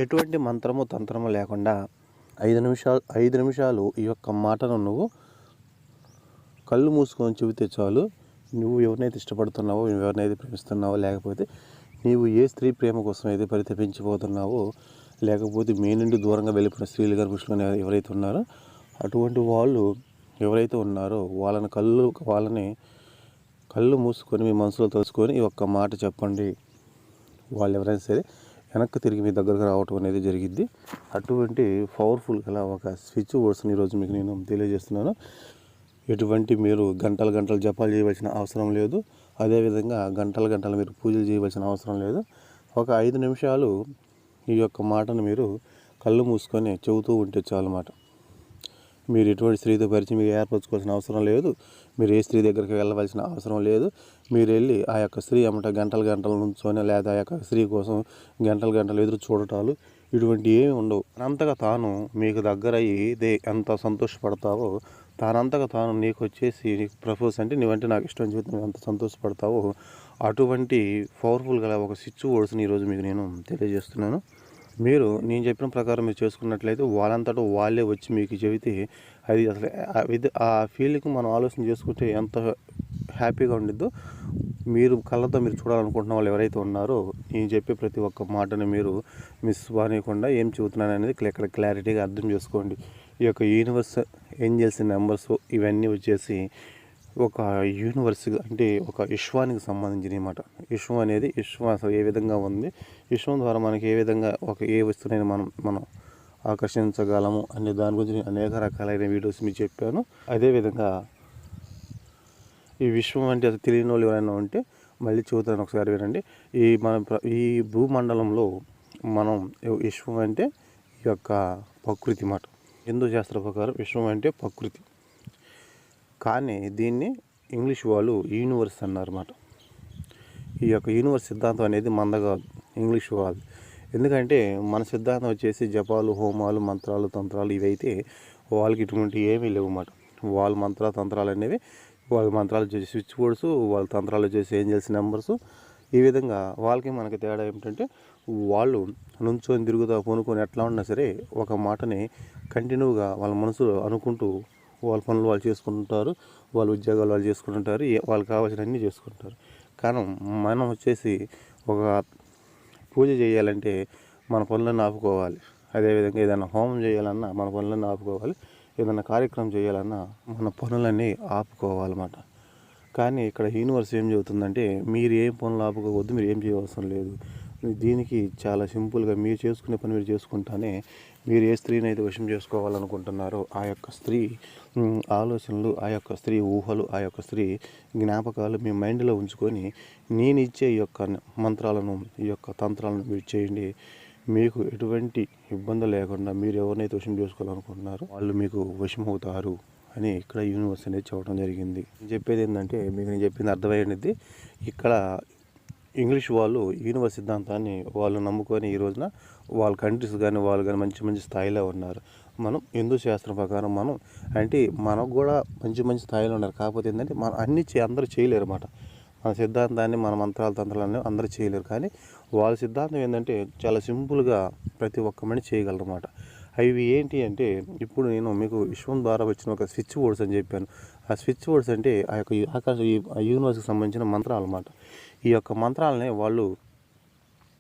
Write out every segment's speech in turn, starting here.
ఎటువంటి మంత్రము తంత్రము లేకుండా 5 నిమిషాలు ఈ యొక్క మాటను నువ్వు కళ్ళు మూసుకొని చెబితే చాలు. నువ్వు ఎవరినైతే ఇష్టపడుతున్నావో, నువ్వు ఎవరినైతే ప్రేమిస్తున్నావో, లేకపోతే నీవు ఏ స్త్రీ ప్రేమ కోసం అయితే పరితపించిపోతున్నావో, లేకపోతే మీ నుండి దూరంగా వెళ్ళిపోయిన స్త్రీలు గారు పురుషులు ఎవరైతే ఉన్నారో అటువంటి వాళ్ళు ఎవరైతే ఉన్నారో వాళ్ళని కళ్ళు మూసుకొని మీ మనసులో తలుచుకొని ఈ ఒక్క మాట చెప్పండి. వాళ్ళు ఎవరైనా సరే వెనక్కి తిరిగి మీ దగ్గరకు రావటం అనేది జరిగిద్ది. అటువంటి పవర్ఫుల్ గల ఒక స్విచ్ వర్డ్స్ని ఈరోజు మీకు నేను తెలియజేస్తున్నాను. ఎటువంటి మీరు గంటలు జపాలు చేయవలసిన అవసరం లేదు. అదేవిధంగా గంటలు మీరు పూజలు చేయవలసిన అవసరం లేదు. ఒక 5 నిమిషాలు ఈ యొక్క మాటను మీరు కళ్ళు మూసుకొని చెబుతూ ఉంటే చాలన్నమాట. మీరు ఎటువంటి స్త్రీతో పరిచయం మీరు ఏర్పరచుకోవాల్సిన అవసరం లేదు. మీరు ఏ స్త్రీ దగ్గరికి వెళ్ళవలసిన అవసరం లేదు. మీరు వెళ్ళి ఆ యొక్క స్త్రీ అమ్మట గంటలు నుంచొని, లేదా ఆ యొక్క స్త్రీ కోసం గంటలు ఎదురు చూడటాలు ఇటువంటి ఏమి ఉండవు. తనంతగా తాను మీకు దగ్గర ఇదే ఎంత సంతోషపడతావో, తానంతగా తాను నీకు వచ్చేసి నీకు ప్రపోజ్ అంటే నువ్వంటే నాకు ఇష్టం అని చెప్పి ఎంత సంతోషపడతావో అటువంటి పవర్ఫుల్ గల ఒక స్విచ్ వర్డ్స్ని ఈరోజు మీకు నేను తెలియజేస్తున్నాను. నేను చెప్పిన ప్రకారం మీరు చేసుకున్నట్లయితే వాళ్ళంతటా వాళ్ళే వచ్చి మీకు చెబితే అది అసలు ఆ ఫీలింగ్ మనం ఆలోచన చేసుకుంటే ఎంత హ్యాపీగా ఉండిద్దో. మీరు కళ్ళతో మీరు చూడాలనుకుంటున్న వాళ్ళు ఎవరైతే ఉన్నారో నేను చెప్పే ప్రతి ఒక్క మాటని మీరు మిస్ అవ్వకుండా ఏం చెబుతున్నాను అనేది ఇక్కడ క్లారిటీగా అర్థం చేసుకోండి. ఈ యొక్క యూనివర్స్ ఏంజల్స్ నెంబర్స్ ఇవన్నీ వచ్చేసి ఒక యూనివర్స్ అంటే ఒక విశ్వానికి సంబంధించిన మాట. విశ్వం అనేది అసలు ఏ విధంగా ఉంది, విశ్వం ద్వారా మనకి ఏ విధంగా ఏ వస్తువునైనా మనం ఆకర్షించగలము అనే దాని గురించి అనేక రకాలైన వీడియోస్ మీకు చెప్పాను. అదేవిధంగా ఈ విశ్వం అంటే అది తెలియని వాళ్ళు ఎవరైనా ఉంటే మళ్ళీ చూద్దాను, ఒకసారి వినండి. ఈ భూమండలంలో మనం విశ్వం అంటే ఈ యొక్క ప్రకృతి మాట. హిందూ శాస్త్ర ప్రకారం విశ్వం అంటే ప్రకృతి, కానీ దీన్ని ఇంగ్లీష్ వాళ్ళు యూనివర్స్ అన్నారన్నమాట. ఈ యొక్క యూనివర్స్ సిద్ధాంతం అనేది కాదు, ఇంగ్లీష్ వాళ్ళు. ఎందుకంటే మన సిద్ధాంతం వచ్చేసి జపాలు, హోమాలు, మంత్రాలు, తంత్రాలు ఇవైతే వాళ్ళకి ఇటువంటి ఏమీ లేవు అన్నమాట. వాళ్ళ తంత్రాలు అనేవి వాళ్ళ మంత్రాలు వచ్చేసి స్విచ్ బోర్డ్స్, వాళ్ళ తంత్రాలు వచ్చేసి ఏంజల్స్ నెంబర్స్. ఈ విధంగా వాళ్ళకి మనకి తేడా ఏమిటంటే వాళ్ళు నుంచొని తిరుగుతా కొనుక్కొని ఎట్లా ఉన్నా సరే ఒక మాటని కంటిన్యూగా వాళ్ళ మనసులో అనుకుంటూ వాళ్ళ పనులు వాళ్ళు చేసుకుంటుంటారు, వాళ్ళ ఉద్యోగాలు వాళ్ళు చేసుకుంటుంటారు, వాళ్ళకి కావాల్సినవన్నీ చేసుకుంటారు. కానీ మనం వచ్చేసి ఒక పూజ చేయాలంటే మన పనులను ఆపుకోవాలి. అదేవిధంగా ఏదైనా హోమం చేయాలన్నా మన పనులను ఆపుకోవాలి. ఏదైనా కార్యక్రమం చేయాలన్నా మన పనులన్నీ ఆపుకోవాలన్నమాట. కానీ ఇక్కడ యూనివర్స్ ఏం చెబుతుందంటే మీరు ఏం పనులు ఆపుకోవద్దు, మీరు ఏం చేయవలసిన లేదు. దీనికి చాలా సింపుల్గా మీరు చేసుకునే పని మీరు చేసుకుంటానే మీరు ఏ స్త్రీని అయితే వశం చేసుకోవాలనుకుంటున్నారో ఆ యొక్క స్త్రీ ఆలోచనలు, ఆ యొక్క స్త్రీ ఊహలు, ఆ యొక్క స్త్రీ జ్ఞాపకాలు మీ మైండ్లో ఉంచుకొని నేను ఇచ్చే ఈ యొక్క మంత్రాలను, ఈ యొక్క తంత్రాలను మీరు చేయండి. మీకు ఎటువంటి ఇబ్బంది లేకుండా మీరు ఎవరినైతే వశం చేసుకోవాలనుకుంటున్నారో వాళ్ళు మీకు వశమవుతారు అని ఇక్కడ యూనివర్స్ అనేది చెప్పడం జరిగింది. చెప్పేది ఏంటంటే మీకు నేను చెప్పింది అర్థమయ్యేది. ఇక్కడ ఇంగ్లీష్ వాళ్ళు యూనివర్స్ సిద్ధాంతాన్ని వాళ్ళు నమ్ముకొని ఈ రోజున వాళ్ళ కంట్రీస్ కానీ వాళ్ళు కానీ మంచి స్థాయిలో ఉన్నారు. మనం హిందూ శాస్త్రం ప్రకారం మనకు కూడా మంచి స్థాయిలో ఉన్నారు. కాకపోతే ఏంటంటే మనం అందరూ చేయలేరు అన్నమాట. మన సిద్ధాంతాన్ని మన తంత్రాలన్నీ అందరూ చేయలేరు. కానీ వాళ్ళ సిద్ధాంతం ఏంటంటే చాలా సింపుల్గా ప్రతి ఒక్క మనిషి చేయగలరు అన్నమాట. అవి ఏంటి అంటే ఇప్పుడు నేను మీకు విశ్వం ద్వారా వచ్చిన ఒక స్విచ్ బోర్డ్స్ అని చెప్పాను. ఆ స్విచ్ బోర్డ్స్ అంటే ఆ యొక్క యూనివర్స్కి సంబంధించిన మంత్రాలు అన్నమాట. ఈ యొక్క మంత్రాలని వాళ్ళు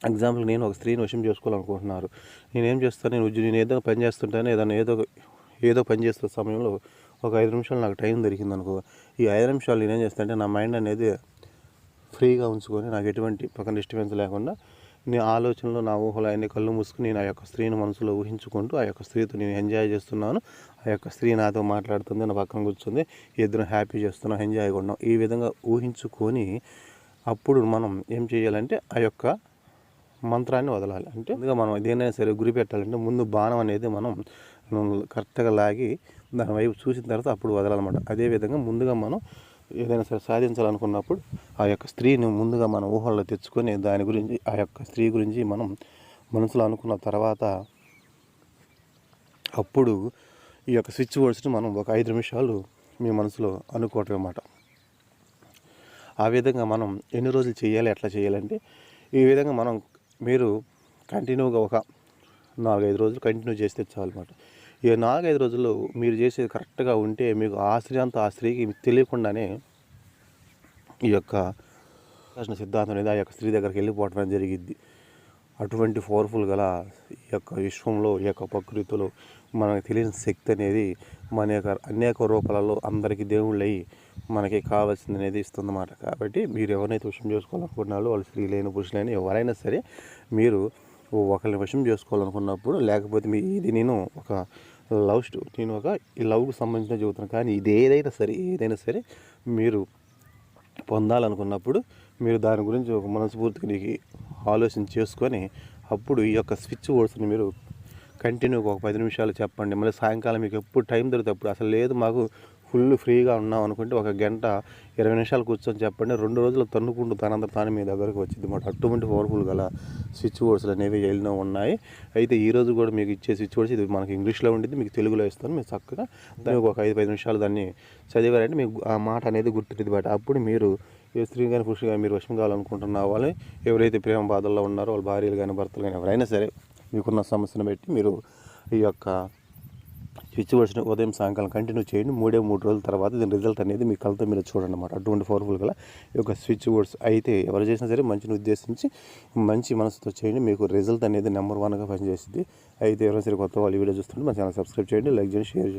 ఎగ్జాంపుల్ నేను ఒక స్త్రీని వశం చేసుకోవాలనుకుంటున్నారు. నేనేం చేస్తాను, నేను ఏదో పని చేస్తుంటాను, ఏదో పని చేస్తున్న సమయంలో ఒక 5 నిమిషాలు నాకు టైం దొరికింది అనుకో. ఈ 5 నిమిషాలు నేనేం చేస్తానంటే నా మైండ్ అనేది ఫ్రీగా ఉంచుకొని నాకు ఎటువంటి పక్కన డిస్టర్బెన్స్ లేకుండా నీ ఆలోచనలో నా ఊహలు అన్ని కళ్ళు మూసుకుని నేను ఆ యొక్క స్త్రీని మనసులో ఊహించుకుంటూ ఆ యొక్క స్త్రీతో నేను ఎంజాయ్ చేస్తున్నాను. ఆ యొక్క స్త్రీ నాతో మాట్లాడుతుంది, నా పక్కన కూర్చుంది, ఇద్దరం హ్యాపీ చేస్తున్నాం, ఎంజాయ్గా ఉన్నాం. ఈ విధంగా ఊహించుకొని అప్పుడు మనం ఏం చేయాలంటే ఆ యొక్క మంత్రాన్ని వదలాలి. అంటే ముందుగా మనం దేనైనా సరే గురి పెట్టాలంటే ముందు బాణం అనేది మనం కరెక్ట్గా లాగి దాని వైపు చూసిన తర్వాత అప్పుడు వదలాలన్నమాట. అదేవిధంగా ముందుగా మనం ఏదైనా సరే సాధించాలనుకున్నప్పుడు ఆ యొక్క స్త్రీని ముందుగా మన ఊహల్లో తెచ్చుకొని దాని గురించి ఆ యొక్క స్త్రీ గురించి మనం మనసులో అనుకున్న తర్వాత అప్పుడు ఈ యొక్క స్విచ్ వర్డ్స్ని మనం ఒక 5 నిమిషాలు మీ మనసులో అనుకోవటం అన్నమాట. ఆ విధంగా మనం ఎన్ని రోజులు చేయాలి, ఎట్లా చేయాలంటే ఈ విధంగా మీరు కంటిన్యూగా ఒక 4-5 రోజులు కంటిన్యూ చేస్తే చాలన్నమాట. ఈ 4-5 రోజుల్లో మీరు చేసేది కరెక్ట్గా ఉంటే మీకు ఆ స్త్రీ అంతా ఆ స్త్రీకి తెలియకుండానే ఈ యొక్క సిద్ధాంతం అనేది ఆ యొక్క స్త్రీ దగ్గరికి వెళ్ళిపోవడం అనేది జరిగిద్ది. అటువంటి పవర్ఫుల్ గల ఈ యొక్క విశ్వంలో ఈ యొక్క ప్రకృతిలో మనకు తెలియని శక్తి అనేది మన యొక్క అనేక రూపాలలో అందరికీ దేవుళ్ళయి మనకి కావాల్సింది అనేది ఇస్తుందన్నమాట. కాబట్టి మీరు ఎవరినైతే వశం చేసుకోవాలనుకుంటున్నారో వాళ్ళు స్త్రీలైన పురుషులైన ఎవరైనా సరే మీరు ఒకరిని వశం చేసుకోవాలనుకున్నప్పుడు లేకపోతే నేను ఒక నేను ఒక ఈ లవ్కి సంబంధించిన చెబుతున్నాను. కానీ ఇది ఏదైనా సరే మీరు పొందాలనుకున్నప్పుడు మీరు దాని గురించి ఒక మనస్ఫూర్తిగా నీకు ఆలోచన చేసుకొని అప్పుడు ఈ యొక్క స్విచ్ వర్డ్స్ని మీరు కంటిన్యూగా ఒక 10 నిమిషాలు చెప్పండి. మళ్ళీ సాయంకాలం మీకు ఎప్పుడు టైం దొరికితే అప్పుడు. అసలు లేదు మాకు ఫుల్ ఫ్రీగా ఉన్నాం అనుకుంటే ఒక గంట 20 నిమిషాలు కూర్చొని చెప్పండి. 2 రోజులు తన్నుకుంటూ తనంతట తానే మీ దగ్గరకు వచ్చింది మాట. అటువంటి పవర్ఫుల్ గల స్విచ్ వర్డ్స్లు అనేవి ఎన్నో ఉన్నాయి. అయితే ఈరోజు కూడా మీకు ఇచ్చే స్విచ్ వర్డ్స్ ఇది మనకి ఇంగ్లీష్లో ఉండిద్ది, మీకు తెలుగులో ఇస్తాను. మీరు చక్కగా దానికి ఒక 5 నిమిషాలు దాన్ని చదివారంటే మీకు ఆ మాట అనేది గుర్తుంటుంది బట్ అప్పుడు మీరు ఏ స్త్రీ కానీ పురుషులు కానీ మీరు వశం కావాలనుకుంటున్న వాళ్ళు ఎవరైతే ప్రేమ బాధల్లో ఉన్నారో వాళ్ళ భార్యలు కానీ భర్తలు కానీ ఎవరైనా సరే మీకున్న సమస్యను బట్టి మీరు ఈ యొక్క స్విచ్ వర్డ్స్ని ఉదయం సాయంకాలం కంటిన్యూ చేయండి. 3 రోజుల తర్వాత దీని రిజల్ట్ అనేది మీ కళ్ళతో మీరు చూడండి అన్నమాట. అటువంటి పవర్ఫుల్ గల ఈ యొక్క స్విచ్ వర్డ్స్ అయితే ఎవరు చేసినా సరే మంచిని ఉద్దేశించి మంచి మనసుతో చేయండి. మీకు రిజల్ట్ అనేది నెంబర్ 1గా పనిచేస్తుంది. అయితే ఎవరైనా సరే కొత్త వాళ్ళు వీడియో చూస్తుంటే మా ఛానల్ సబ్స్క్రైబ్ చేయండి, లైక్ చేయండి, షేర్ చేయండి.